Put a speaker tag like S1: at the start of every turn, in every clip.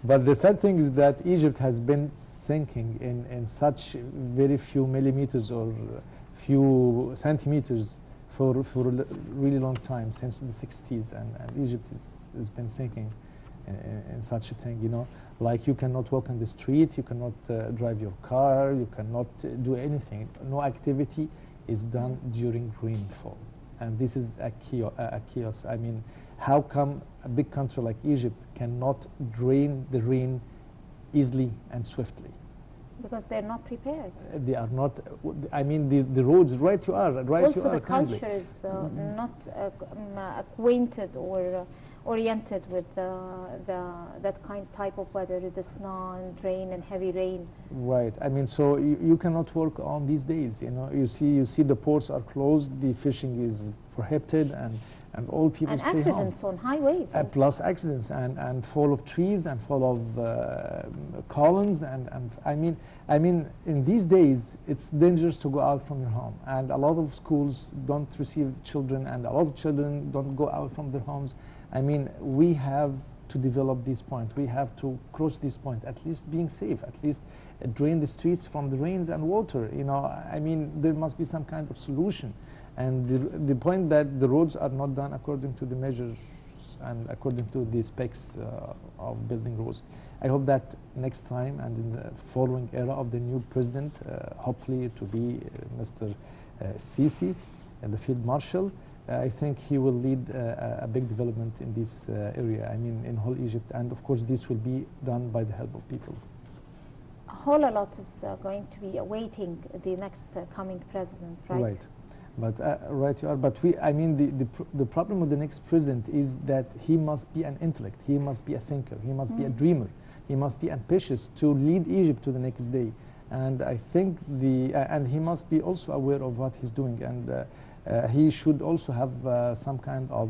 S1: But the sad thing is that Egypt has been sinking in such very few millimeters or few centimeters for a really long time, since the 60s, and Egypt has been sinking in such a thing, you know. Like, you cannot walk on the street, you cannot drive your car, you cannot do anything. No activity is done during rainfall. And this is a chaos. I mean, how come a big country like Egypt cannot drain the rain easily and swiftly?
S2: Because they're not prepared.
S1: They are not. I mean, the roads. Right, you are. Right,
S2: also,
S1: you are.
S2: Also, the culture is not acquainted or oriented with that type of weather, the snow and rain and heavy rain.
S1: Right. I mean, so you cannot work on these days. You know, you see the ports are closed, the fishing is prohibited, and all people
S2: and
S1: stay home.
S2: And accidents on highways.
S1: Plus accidents and fall of trees and fall of columns and I mean in these days it's dangerous to go out from your home, and a lot of schools don't receive children, and a lot of children don't go out from their homes. I mean, we have to develop this point. We have to cross this point, at least being safe, at least drain the streets from the rains and water. You know, I mean, there must be some kind of solution. And the point that the roads are not done according to the measures and according to the specs of building roads. I hope that next time and in the following era of the new president, hopefully to be Mr. Sisi, the field marshal, I think he will lead a big development in this area, I mean in whole Egypt, and of course this will be done by the help of people.
S2: A whole lot is going to be awaiting the next coming president, right?
S1: Right. But right you are. But I mean, the problem with the next president is that he must be an intellect. He must be a thinker. He must be a dreamer. He must be ambitious to lead Egypt to the next day. And I think and he must be also aware of what he's doing. And he should also have some kind of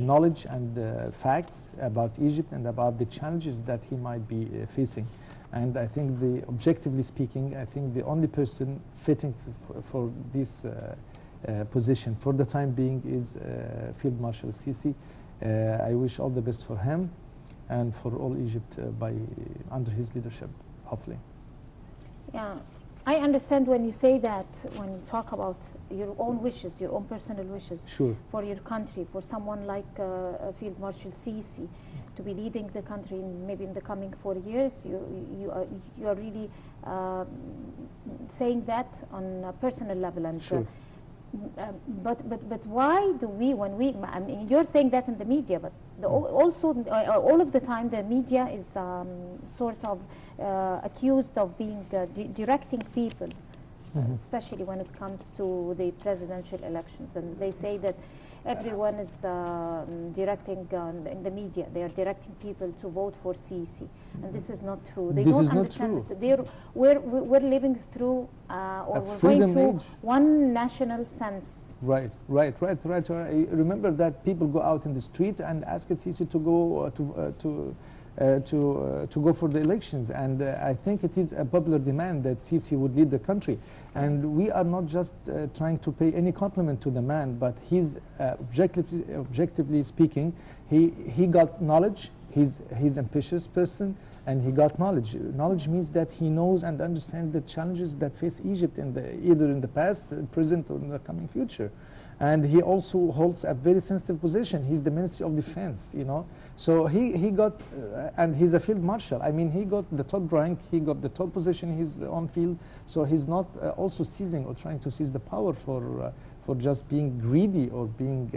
S1: knowledge and facts about Egypt and about the challenges that he might be facing. And I think, objectively speaking, I think the only person fitting for this position for the time being is Field Marshal Sisi. I wish all the best for him and for all Egypt under his leadership, hopefully.
S2: Yeah, I understand when you say that, when you talk about your own wishes, your own personal wishes for your country, for someone like Field Marshal Sisi to be leading the country maybe in the coming 4 years, you are really saying that on a personal level. And but why do we, when we, I mean, you're saying that in the media, but also all of the time the media is sort of accused of being directing people, especially when it comes to the presidential elections, and they say that everyone is directing in the media. They are directing people to vote for Sisi, and this is not true. They don't understand that we're living through or we're going through one national sense.
S1: Right. I remember that people go out in the street and ask Sisi to go to go for the elections, and I think it is a popular demand that Sisi would lead the country. And we are not just trying to pay any compliment to the man, but he's objectively speaking, he got knowledge. He's ambitious person, and he got knowledge. Knowledge means that he knows and understands the challenges that face Egypt either in the past, present, or in the coming future. And he also holds a very sensitive position. He's the Ministry of Defense, you know. So he got, and he's a field marshal. I mean, he got the top rank, he got the top position, he's on field. So he's not also seizing or trying to seize the power for just being greedy or being,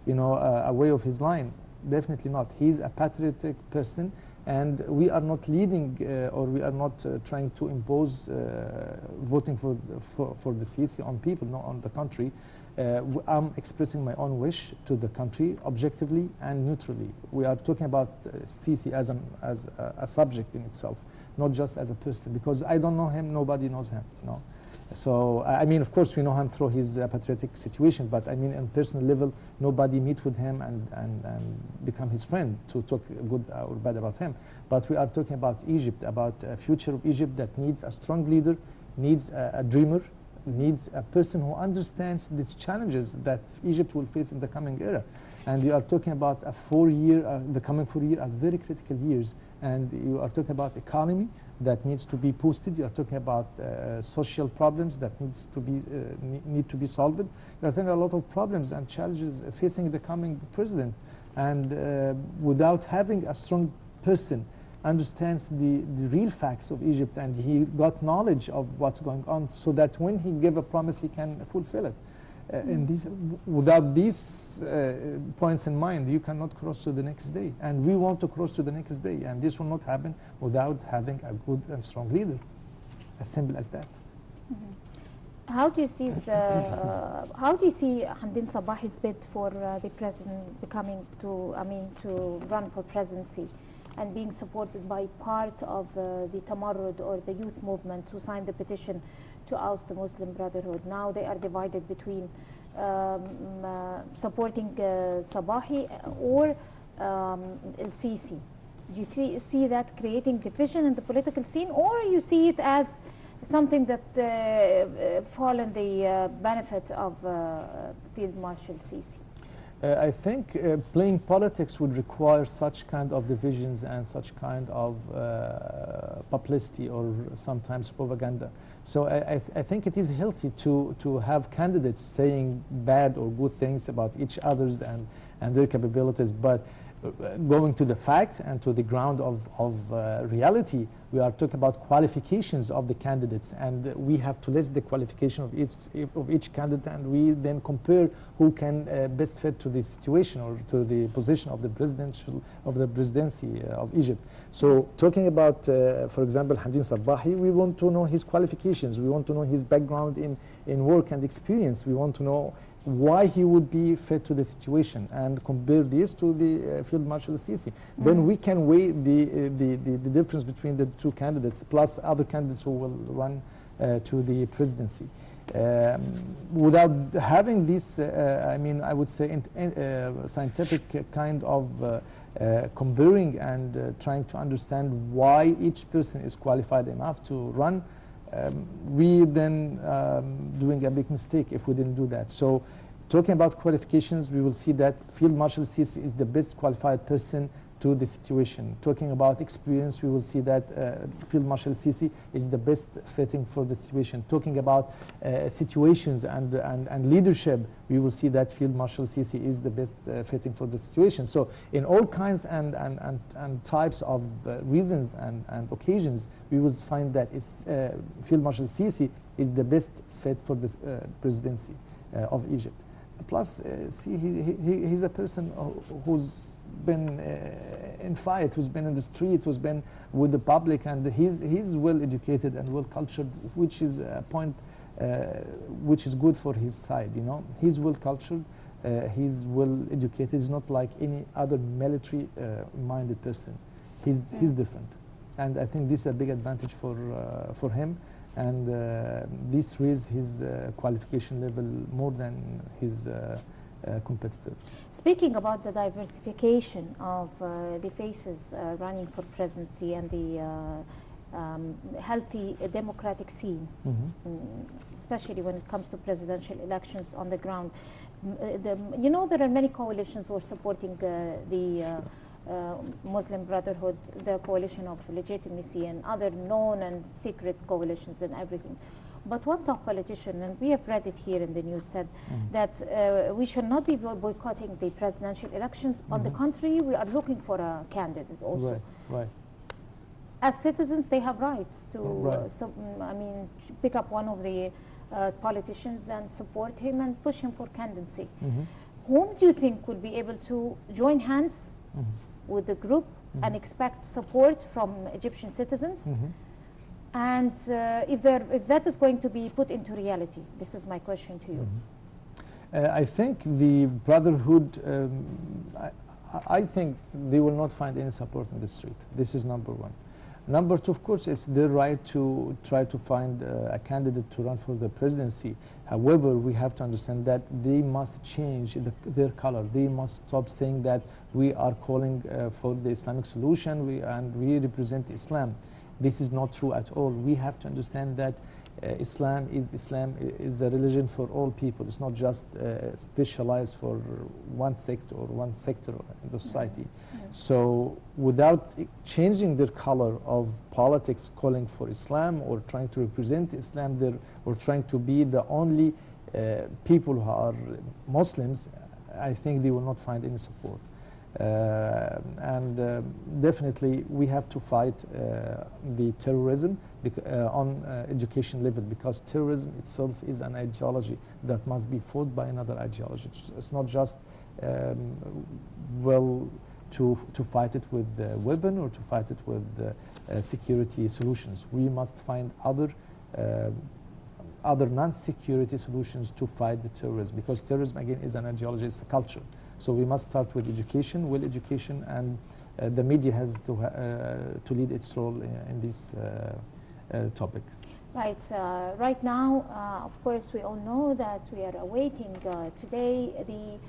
S1: you know, away of his line. Definitely not. He's a patriotic person, and we are not leading or we are not trying to impose voting for the Sisi on people, not on the country. I'm expressing my own wish to the country objectively and neutrally. We are talking about Sisi as a subject in itself, not just as a person, because I don't know him, nobody knows him, you know. So, I mean, of course, we know him through his patriotic situation, but I mean, on personal level, nobody meet with him and become his friend to talk good or bad about him. But we are talking about Egypt, about a future of Egypt that needs a strong leader, needs a dreamer, needs a person who understands these challenges that Egypt will face in the coming era. And you are talking about a 4-year, the coming 4 years are very critical years. And you are talking about economy that needs to be boosted. You are talking about social problems that need to be solved. You are talking about a lot of problems and challenges facing the coming president. And without having a strong person understands the real facts of Egypt, and he got knowledge of what's going on, so that when he give a promise, he can fulfill it. Without these points in mind, you cannot cross to the next day. And we want to cross to the next day. And this will not happen without having a good and strong leader. As simple as that.
S2: How do you see Hamdin Sabahi's bid for the president to run for presidency, and being supported by part of the Tamarrud, or the youth movement, who signed the petition to oust the Muslim Brotherhood? Now they are divided between supporting Sabahi or El-Sisi. Do you see that creating division in the political scene, or you see it as something that fall in the benefit of Field Marshal Sisi?
S1: I think playing politics would require such kind of divisions and such kind of publicity, or sometimes propaganda. So I think it is healthy to have candidates saying bad or good things about each other's and their capabilities, but going to the facts and to the ground of reality, we are talking about qualifications of the candidates, and we have to list the qualification of each candidate, and we then compare who can best fit to the situation or to the position of the presidency of Egypt. So talking about, for example, Hamdin Sabahi, we want to know his qualifications, we want to know his background in work and experience, we want to know why he would be fit to the situation, and compare this to the Field Marshal Sisi. Then we can weigh the difference between the two candidates, plus other candidates who will run to the presidency. Without having this, I would say, scientific kind of comparing and trying to understand why each person is qualified enough to run, we then doing a big mistake if we didn't do that. So talking about qualifications, we will see that Field Marshal Sisi is the best qualified person to the situation. Talking about experience, we will see that Field Marshal Sisi is the best fitting for the situation. Talking about situations and leadership, we will see that Field Marshal Sisi is the best fitting for the situation. So in all kinds and types of reasons and occasions, we will find that Field Marshal Sisi is the best fit for the presidency of Egypt. Plus, see, he's a person who's been in fight, who's been in the street, who's been with the public, and he's well educated and well cultured, which is a point which is good for his side. You know, he's well cultured, he's well educated. He's not like any other military minded person. He's different, and I think this is a big advantage for him. And this raises his qualification level more than his competitors.
S2: Speaking about the diversification of the faces running for presidency and the healthy democratic scene, especially when it comes to presidential elections on the ground, you know, there are many coalitions who are supporting the Muslim Brotherhood, the coalition of legitimacy, and other known and secret coalitions and everything. But one top politician, and we have read it here in the news, said that we should not be boycotting the presidential elections. On the contrary, we are looking for a candidate also.
S1: Right.
S2: As citizens, they have rights to pick up one of the politicians and support him and push him for candidacy. Whom do you think would be able to join hands with the group and expect support from Egyptian citizens? And if that is going to be put into reality, this is my question to you.
S1: I think the Brotherhood, I think they will not find any support in the street. This is number one. Number two, of course, it's their right to try to find a candidate to run for the presidency. However, we have to understand that they must change their color. They must stop saying that we are calling for the Islamic solution and we represent Islam. This is not true at all. We have to understand that Islam is a religion for all people. It's not just specialized for one sect or one sector in the society. So without changing their color of politics, calling for Islam or trying to represent Islam there, or trying to be the only people who are Muslims, I think they will not find any support. Definitely we have to fight the terrorism on education level, because terrorism itself is an ideology that must be fought by another ideology. It's not just to fight it with weapon or to fight it with security solutions. We must find other non-security solutions to fight the terrorism, because terrorism again is an ideology, it's a culture. So we must start with education, and the media has to lead its role in this topic.
S2: Right. Right now, of course, we all know that we are awaiting today the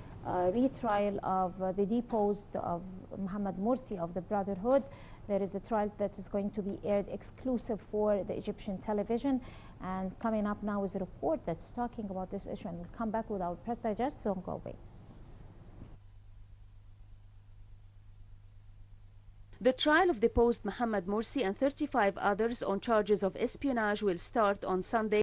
S2: retrial of the deposed of Mohammed Morsi of the Brotherhood. There is a trial that is going to be aired exclusive for the Egyptian television. And coming up now is a report that's talking about this issue. And we'll come back with our press digest. Don't go away.
S3: The trial of deposed Mohammed Morsi and 35 others on charges of espionage will start on Sunday.